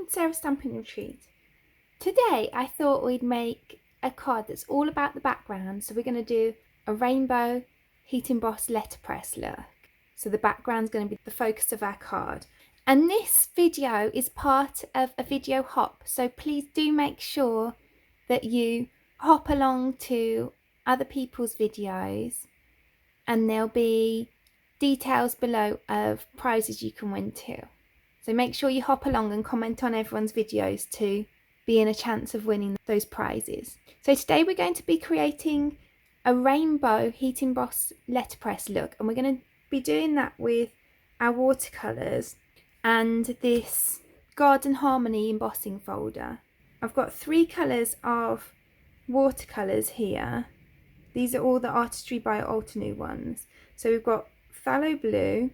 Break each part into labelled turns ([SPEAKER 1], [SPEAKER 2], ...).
[SPEAKER 1] and Sarah's Stamping Retreat. Today I thought we'd make a card that's all about the background, so we're going to do a rainbow Heat Emboss Letterpress look. So the background's going to be the focus of our card. And this video is part of a video hop, so please do make sure that you hop along to other people's videos, and there'll be details below of prizes you can win too. So make sure you hop along and comment on everyone's videos to be in a chance of winning those prizes. So today we're going to be creating a rainbow Heat Emboss Letterpress look, and we're going to be doing that with our watercolours and this Garden Harmony embossing folder. I've got 3 colours of watercolours here. These are all the Artistry by Altenew ones. So we've got Phthalo Blue,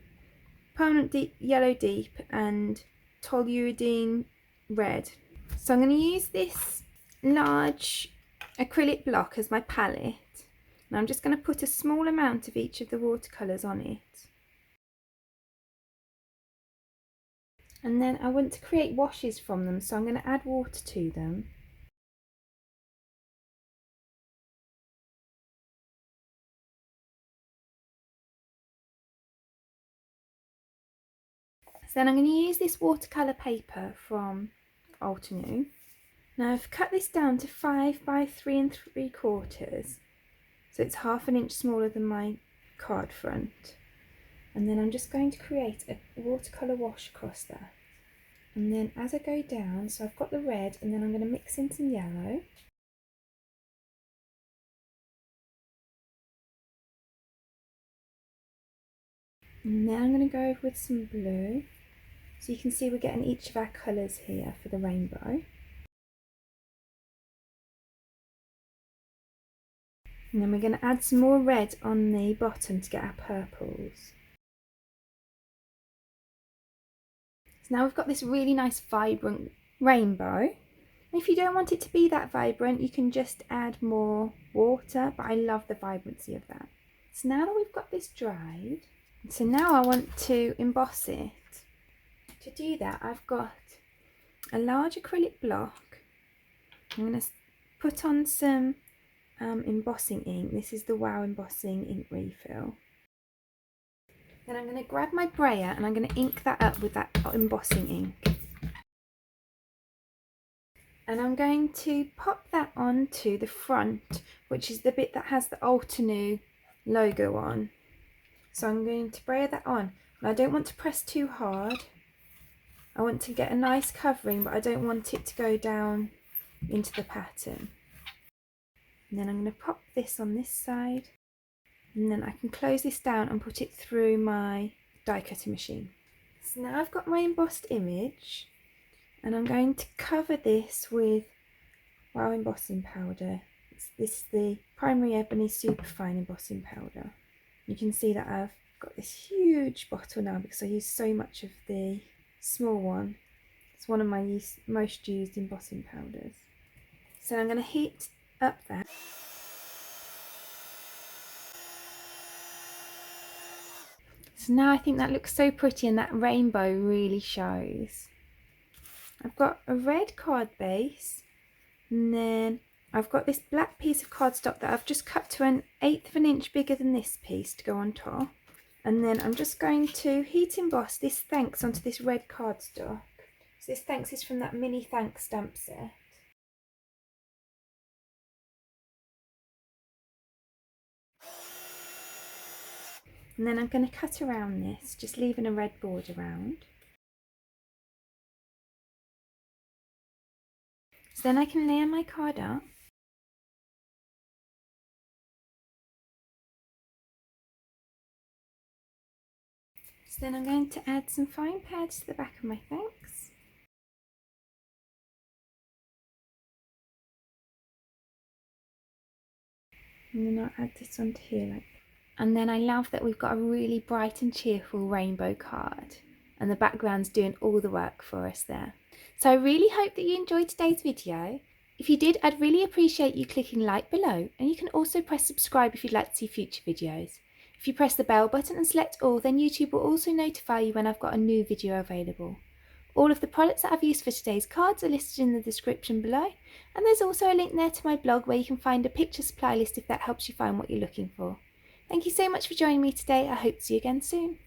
[SPEAKER 1] Permanent Deep Yellow Deep, and Toluidine Red. So I'm going to use this large acrylic block as my palette, and I'm just going to put a small amount of each of the watercolours on it. And then I want to create washes from them, so I'm going to add water to them. So then I'm going to use this watercolour paper from Altenew. Now I've cut this down to 5 by 3 3/4, so it's ½ an inch smaller than my card front. And then I'm just going to create a watercolour wash across that. And then as I go down, so I've got the red, and then I'm going to mix in some yellow. And then I'm going to go over with some blue. So you can see we're getting each of our colours here for the rainbow. And then we're going to add some more red on the bottom to get our purples. So now we've got this really nice vibrant rainbow. If you don't want it to be that vibrant, you can just add more water, but I love the vibrancy of that. So now that we've got this dried, so now I want to emboss it. To do that, I've got a large acrylic block. I'm going to put on some embossing ink. This is the Wow Embossing ink refill. Then I'm going to grab my brayer and I'm going to ink that up with that embossing ink. And I'm going to pop that onto the front, which is the bit that has the Altenew logo on. So I'm going to brayer that on. And I don't want to press too hard. I want to get a nice covering, but I don't want it to go down into the pattern. And then I'm going to pop this on this side, and then I can close this down and put it through my die cutting machine. So now I've got my embossed image, and I'm going to cover this with Wow embossing powder. This is the Primary Ebony Superfine embossing powder. You can see that I've got this huge bottle now because I use so much of the small one. It's one of my most used embossing powders. So I'm going to heat up that. So now I think that looks so pretty, and that rainbow really shows. I've got a red card base, and then I've got this black piece of cardstock that I've just cut to 1/8 of an inch bigger than this piece to go on top. And then I'm just going to heat emboss this thanks onto this red cardstock. So this thanks is from that mini thanks stamp set. And then I'm going to cut around this, just leaving a red border around. So then I can layer my card up. So then I'm going to add some fine pads to the back of my thanks. And then I'll add this onto here like. And then I love that we've got a really bright and cheerful rainbow card, and the background's doing all the work for us there. So I really hope that you enjoyed today's video. If you did, I'd really appreciate you clicking like below, and you can also press subscribe if you'd like to see future videos. If you press the bell button and select all, then YouTube will also notify you when I've got a new video available. All of the products that I've used for today's cards are listed in the description below, and there's also a link there to my blog where you can find a picture supply list if that helps you find what you're looking for. Thank you so much for joining me today. I hope to see you again soon.